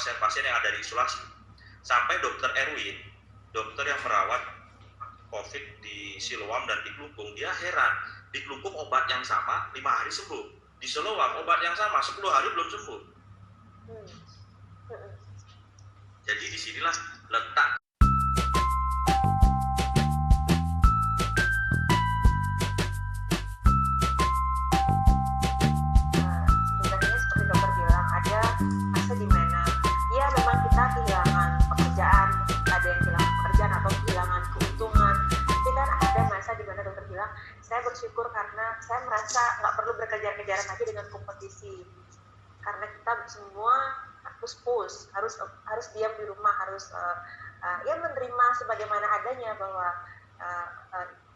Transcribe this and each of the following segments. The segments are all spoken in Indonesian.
pasien-pasien yang ada di isolasi. Sampai dokter Erwin, dokter yang merawat COVID di Siloam dan di Klungkung, dia heran. Di Klungkung obat yang sama 5 hari sembuh, di Siloam obat yang sama 10 hari belum sembuh. Jadi disinilah letak sebenarnya seperti dokter bilang, ada masa di mana ya memang kita kehilangan pekerjaan, ada yang kehilangan pekerjaan atau kehilangan keuntungan, tapi kan ada masa di mana dokter bilang saya bersyukur karena saya merasa nggak perlu berkejar-kejaran lagi dengan kompetisi, karena kita semua harus diam di rumah, harus ya menerima sebagaimana adanya, bahwa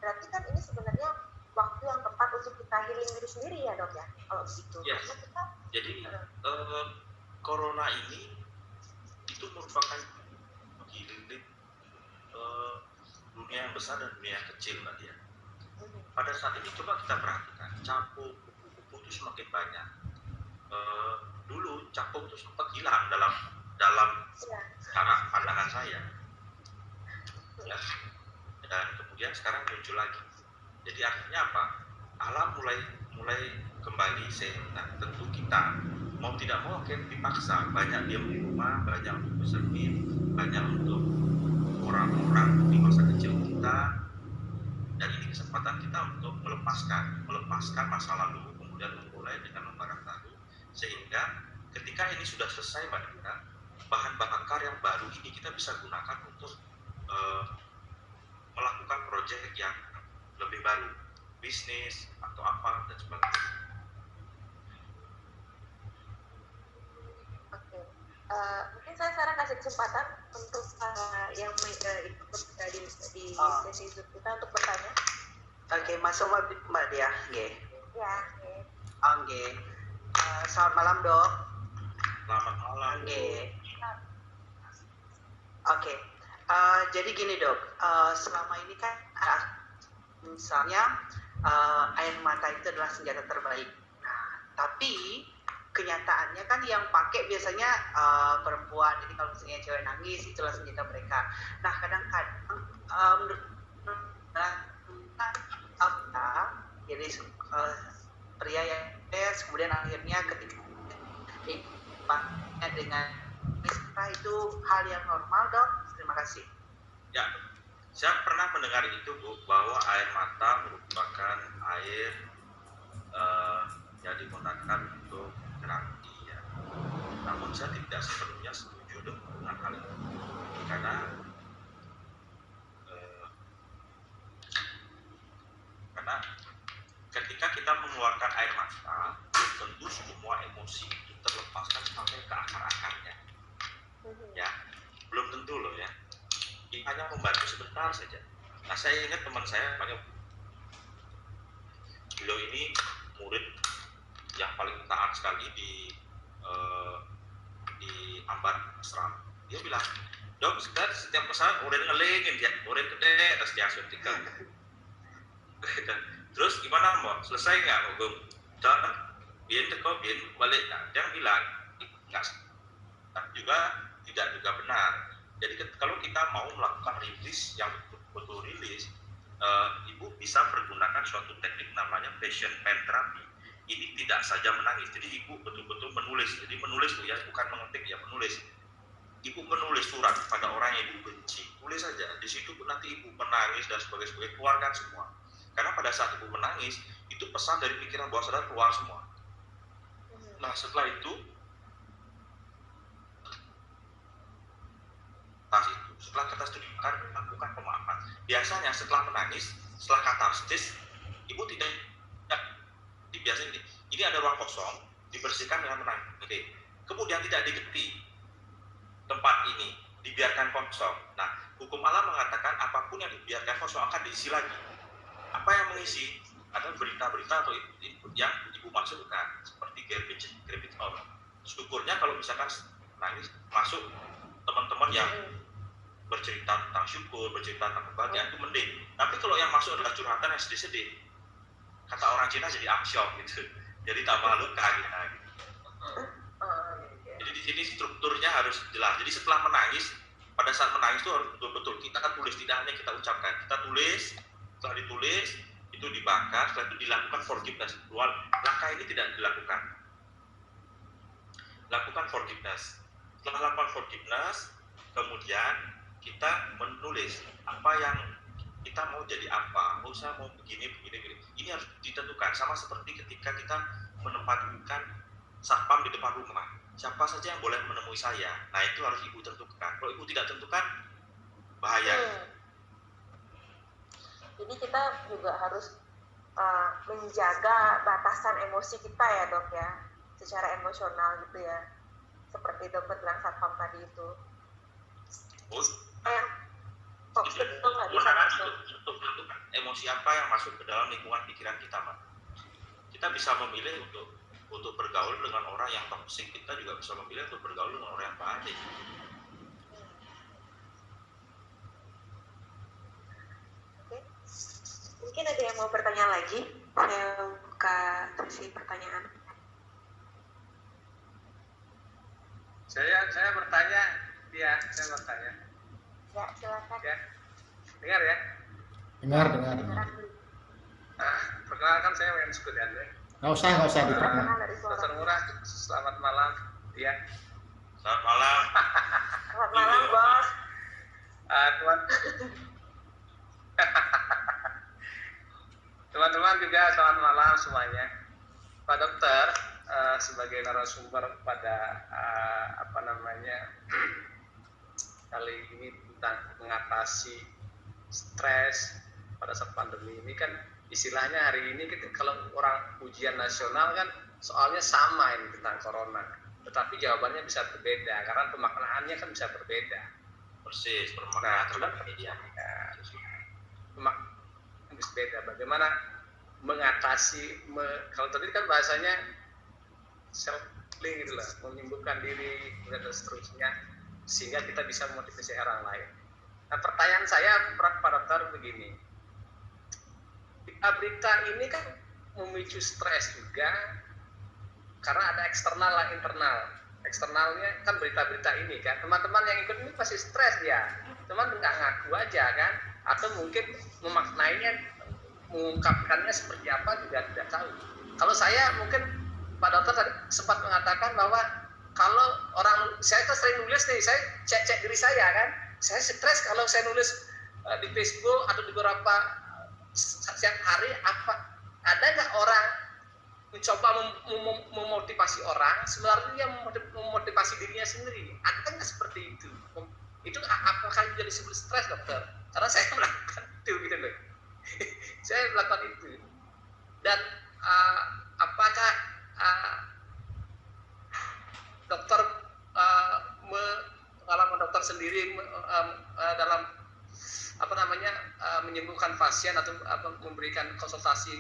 berarti kan ini sebenarnya waktu yang tepat untuk kita healing diri sendiri ya dok ya, kalau begitu. Yes. Karena kita, jadi corona ini itu merupakan healing dunia yang besar dan dunia yang kecil Mbak Dia. Pada saat ini coba kita perhatikan, capung kupu-kupu itu semakin banyak. Dulu capung itu sempat hilang dalam cara pandangan saya, ya. Dan kemudian sekarang muncul lagi. Jadi artinya apa? Alam mulai kembali sehat. Tentu kita mau tidak mau akan dipaksa, banyak diam di rumah, banyak untuk bersermin, banyak untuk orang-orang di masa kecil kita, dan ini kesempatan kita untuk melepaskan masa lalu, kemudian memulai dengan lembaran baru, sehingga ketika ini sudah selesai Mbak Dina, bahan bakar yang baru ini kita bisa gunakan untuk melakukan proyek yang lebih baru, bisnis atau apa dan sebagainya. Oke. Mungkin saya sekarang kasih kesempatan untuk yang ikut di sesi Zoom kita untuk bertanya. Oke, masuk Mbak Dia. Oke. Ya. Oke. Selamat malam dok. Selamat malam. Oke. Jadi gini dok, selama ini kan misalnya air mata itu adalah senjata terbaik. Nah, tapi kenyataannya kan yang pakai biasanya perempuan. Jadi kalau misalnya cewek nangis, itulah senjata mereka. Nah, kadang-kadang menurut jadi pria yang kemudian akhirnya ketika dengan itu hal yang normal dok. Terima kasih. Ya, saya pernah mendengar itu Bu, bahwa air mata merupakan air yang digunakan untuk terapi ya. Namun saya tidak sepenuhnya setuju dengan hal itu, karena ketika kita mengeluarkan air mata, tentu semua emosi itu terlepaskan sampai ke akar-akarnya. Ya, belum tentu loh ya. Ini hanya membantu sebentar saja. Nah, saya ingat teman saya, beliau ini murid yang paling taat sekali di Ambar Asram. Dia bilang, dok, setiap pesawat udah ngelingin dia, udah gede, terus dia suntikan. Terus gimana mau selesai nggak mau jangan biar teko biar balik. Nah, dia bilang nggak juga tidak juga benar. Jadi kalau kita mau melakukan rilis yang betul rilis, ibu bisa menggunakan suatu teknik namanya passion pen therapy. Ini tidak saja menangis, jadi ibu betul-betul menulis. Jadi menulis tuh ya, bukan mengetik ya, menulis. Ibu menulis surat pada orang yang ibu benci, tulis saja. Di situ nanti ibu menangis dan sebagainya, keluarkan semua. Karena pada saat ibu menangis, itu pesan dari pikiran bawah sadar keluar semua. Nah, setelah itu, setelah katarsis lakukan pemaafan. Biasanya setelah menangis, setelah katarsis, ibu tidak biasanya ini ada ruang kosong, dibersihkan dengan menangis. Oke. Kemudian tidak diganti tempat ini, dibiarkan kosong. Nah, hukum alam mengatakan apapun yang dibiarkan kosong akan diisi lagi. Apa yang mengisi adalah berita-berita atau input yang ibu masukkan, seperti garbage out. Syukurnya kalau misalkan nangis masuk teman-teman yang bercerita tentang syukur, bercerita tentang kebahagiaan itu mending. Tapi kalau yang masuk adalah curhatan yang sedih-sedih, kata orang Cina jadi amsyok gitu, jadi tambah luka gitu. Jadi di sini strukturnya harus jelas. Jadi setelah menangis, pada saat menangis itu harus betul-betul kita akan tulis, tidak hanya kita ucapkan. Kita tulis, setelah ditulis itu dibakar, setelah itu dilakukan forgiveness. Langkah ini tidak dilakukan. Lakukan forgiveness. Setelah lakukan forgiveness, kemudian kita menulis apa yang kita mau jadi apa. Oh, saya mau begini. Ini harus ditentukan. Sama seperti ketika kita menempatkan satpam di depan rumah. Siapa saja yang boleh menemui saya. Nah, itu harus ibu tentukan. Kalau ibu tidak tentukan, bahaya. Jadi kita juga harus menjaga batasan emosi kita ya dok ya, secara emosional gitu ya, seperti dokter bilang satpam tadi itu. Toxic itu nggak bisa masuk. Untuk menentukan emosi apa yang masuk ke dalam lingkungan pikiran kita, Mbak. Kita bisa memilih untuk bergaul dengan orang yang toksik, kita juga bisa memilih untuk bergaul dengan orang yang baik. Oke. Mungkin ada yang mau bertanya lagi? Saya buka sesi pertanyaan. Saya bertanya, ya, saya bertanya. Ya, silakan. Ya, dengar ya? Dengar. Perkenalkan saya Wayan Sukurian ya. Nggak usah diperkenalkan. Dokter Murah, selamat malam. Ya. Selamat malam. Selamat malam, Bos. Teman-teman juga selamat malam semuanya. Pak Dokter, sebagai narasumber pada kali ini tentang mengatasi stres pada saat pandemi ini kan istilahnya hari ini kalau orang ujian nasional kan soalnya sama ini tentang corona, tetapi jawabannya bisa berbeda karena pemaknaannya kan bisa berbeda. Persis, pemaknaan terhadap media. Pemaknaan bisa beda. Bagaimana mengatasi, kalau tadi kan bahasanya self-healing gitu lah, menyembuhkan diri dan seterusnya, sehingga kita bisa memotivasi orang lain. Nah, pertanyaan saya Pak Dokter begini, berita ini kan memicu stres juga karena ada eksternal dan internal. Eksternalnya kan berita-berita ini kan, teman-teman yang ikut ini pasti stres ya, teman nggak ngaku aja kan, atau mungkin memaknainya, mengungkapkannya seperti apa juga tidak tahu. Kalau saya mungkin Pak Dokter tadi sempat mengatakan bahwa kalau saya tuh sering nulis nih, saya cek diri saya kan, saya stres kalau saya nulis di Facebook atau di beberapa setiap hari, ada nggak orang mencoba memotivasi orang, sebenarnya dia memotivasi dirinya sendiri? Ada nggak seperti itu? Itu apakah jadi disebut stres, dokter? Karena saya melakukan itu gitu loh. Saya melakukan itu. Dan apakah dokter pengalaman dokter sendiri dalam menyembuhkan pasien atau memberikan konsultasi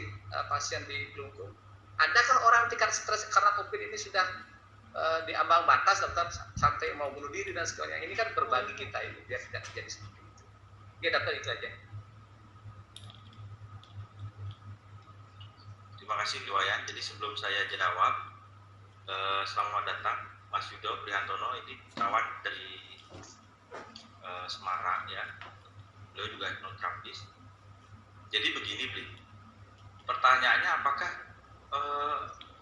pasien di Kelungkung, adakah orang tingkat stres karena COVID ini sudah di ambang batas dokter sampai mau bunuh diri dan sebagainya? Ini kan berbagi kita ini biar tidak terjadi seperti itu. Ya dokter, itu aja. Terima kasih Wayan. Jadi sebelum saya jawab, selamat datang Mas Yudo Prihantono, ini kawan dari Semarang ya. Beliau juga hipnoterapis. Jadi begini, Bli. Pertanyaannya apakah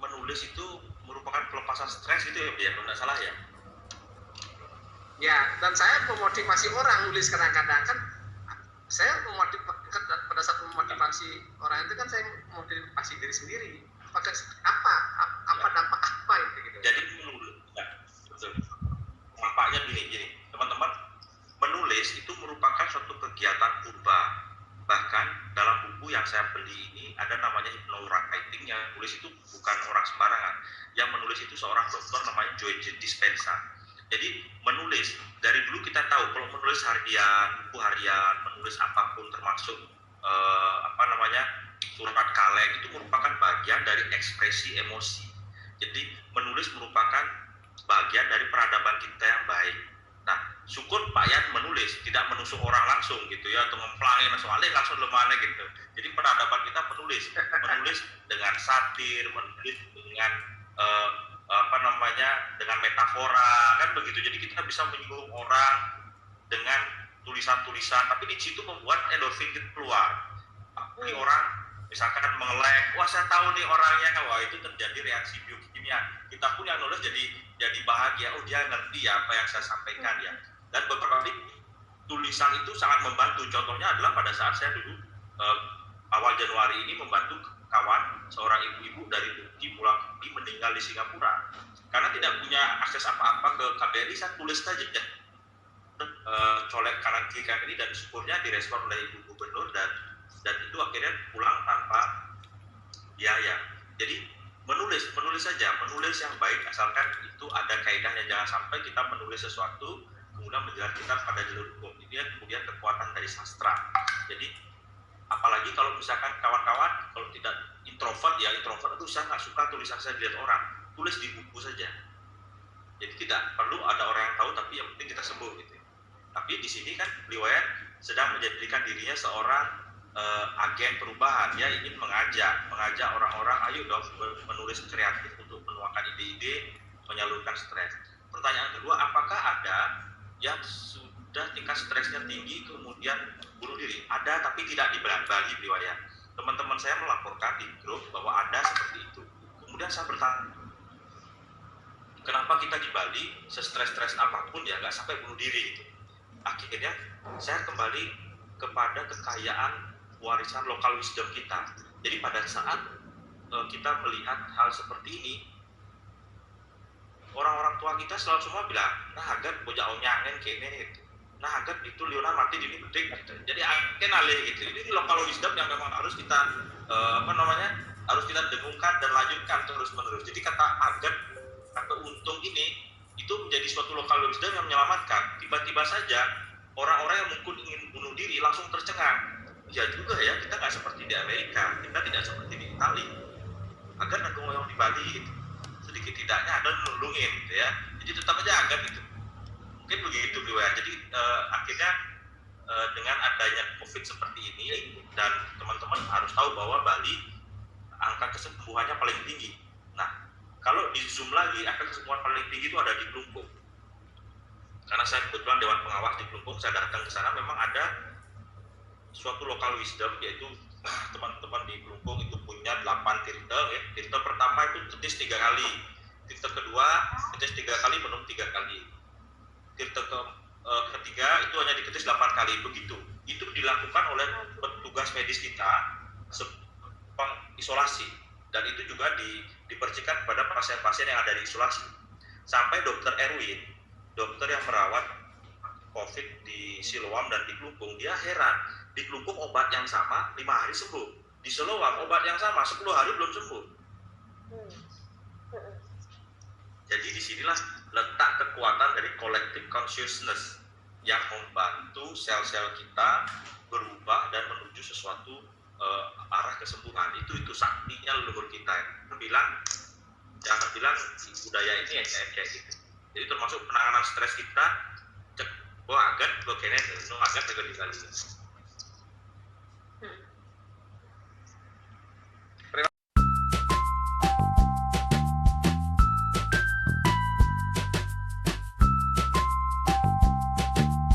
menulis itu merupakan pelepasan stres itu ya, Bli? Kalau nggak salah ya? Ya, dan saya memotivasi orang nulis kadang-kadang kan. Saya pada saat memotivasi orang itu kan saya memotivasi diri sendiri. Pakai apa dampak apa itu gitu. Jadi menulis, ya, betul. Nampaknya gini, teman-teman, menulis itu merupakan suatu kegiatan purba. Bahkan dalam buku yang saya beli ini ada namanya hypnowriting, yang menulis itu bukan orang sembarangan. Yang menulis itu seorang dokter namanya Joe Dispenza. Jadi menulis, dari dulu kita tahu kalau menulis harian, buku harian, menulis apapun termasuk surat kaleng itu merupakan bagian dari ekspresi emosi. Jadi menulis merupakan bagian dari peradaban kita yang baik. Nah, syukur Pak Yan menulis, tidak menusuk orang langsung gitu ya, atau ngemplangi langsung lemane gitu. Jadi peradaban kita menulis dengan satir, menulis dengan dengan metafora kan begitu. Jadi kita bisa menyinggung orang dengan tulisan-tulisan, tapi di situ membuat endorfin itu keluar. Ini orang misalkan mengelek, wah saya tahu nih orangnya, wah itu terjadi reaksi biokimia. Kita pun yang nulis jadi bahagia, oh dia ngerti ya apa yang saya sampaikan ya. Dan beberapa kali tulisan itu sangat membantu. Contohnya adalah pada saat saya dulu awal Januari ini membantu kawan seorang ibu-ibu dari Turki pulang meninggal di Singapura karena tidak punya akses apa-apa ke KBRI. Saya tulis saja ya, colek kanan kiri KBRI, dan syukurnya direspon oleh ibu gubernur dan itu akhirnya pulang tanpa biaya. Jadi menulis saja, menulis yang baik asalkan itu ada kaidahnya. Jangan sampai kita menulis sesuatu kemudian menjerat kita pada jalur hukum. Itu ya kemudian kekuatan dari sastra. Jadi apalagi kalau misalkan kawan-kawan kalau tidak introvert itu saya nggak suka tulisan saya dilihat orang, tulis di buku saja. Jadi tidak perlu ada orang yang tahu, tapi yang penting kita sembuh gitu. Tapi di sini kan riwayat sedang menjadikan dirinya seorang agen perubahan. Dia ingin mengajak orang-orang, ayo dong menulis kreatif untuk menuangkan ide-ide, menyalurkan stres. Pertanyaan kedua, apakah ada yang sudah tingkat stresnya tinggi kemudian bunuh diri? Ada, tapi tidak di Bali riwayat. Teman-teman saya melaporkan di grup bahwa ada seperti itu. Kemudian saya bertanya, kenapa kita di Bali sestres-stres apapun ya nggak sampai bunuh diri gitu. Akhirnya saya kembali kepada kekayaan warisan lokal wisdom kita. Jadi pada saat kita melihat hal seperti ini, orang-orang tua kita selalu semua bilang, nah agar bojak onyangen kene gitu. Nah agar itu Leonardo mati di bedek gitu. Jadi akan alih gitu. Ini lokal wisdom yang memang harus kita harus kita dengungkan dan lanjutkan terus-menerus. Jadi kata agar atau untung ini itu menjadi suatu lokal wisdom yang menyelamatkan. Tiba-tiba saja orang-orang yang mungkin ingin bunuh diri langsung tercengang. Ya juga ya, kita nggak seperti di Amerika, kita tidak seperti di Itali. Agar nanggung yang di Bali gitu. Sedikit tidaknya ada nulungin gitu ya. Jadi tetap aja agar gitu. Mungkin begitu ya. Jadi akhirnya dengan adanya COVID seperti ini, dan teman-teman harus tahu bahwa Bali angka kesembuhannya paling tinggi. Nah, kalau di zoom lagi, angka kesembuhan paling tinggi itu ada di Klungkung. Karena saya kebetulan Dewan Pengawas di Klungkung, saya datang ke sana, memang ada suatu lokal wisdom, yaitu teman-teman di Klungkung itu punya 8 tirta ya. Tirta pertama itu tetis 3 kali, tirta kedua tetis 3 kali, minum 3 kali, tirta ketiga itu hanya diketis 8 kali begitu. Itu dilakukan oleh petugas medis kita isolasi, dan itu juga dipercikan kepada pasien-pasien yang ada di isolasi. Sampai Dokter Erwin, dokter yang merawat COVID di Siloam dan di Klungkung, dia heran, di Klungkung obat yang sama 5 hari sembuh, di Siloam obat yang sama 10 hari belum sembuh. Jadi disinilah letak kekuatan dari collective consciousness yang membantu sel-sel kita berubah dan menuju sesuatu arah kesembuhan. Itu saktinya leluhur kita. Jangan bilang budaya ini kayak gitu. Jadi termasuk penanganan stres kita, wah agar begini, agar juga dikali.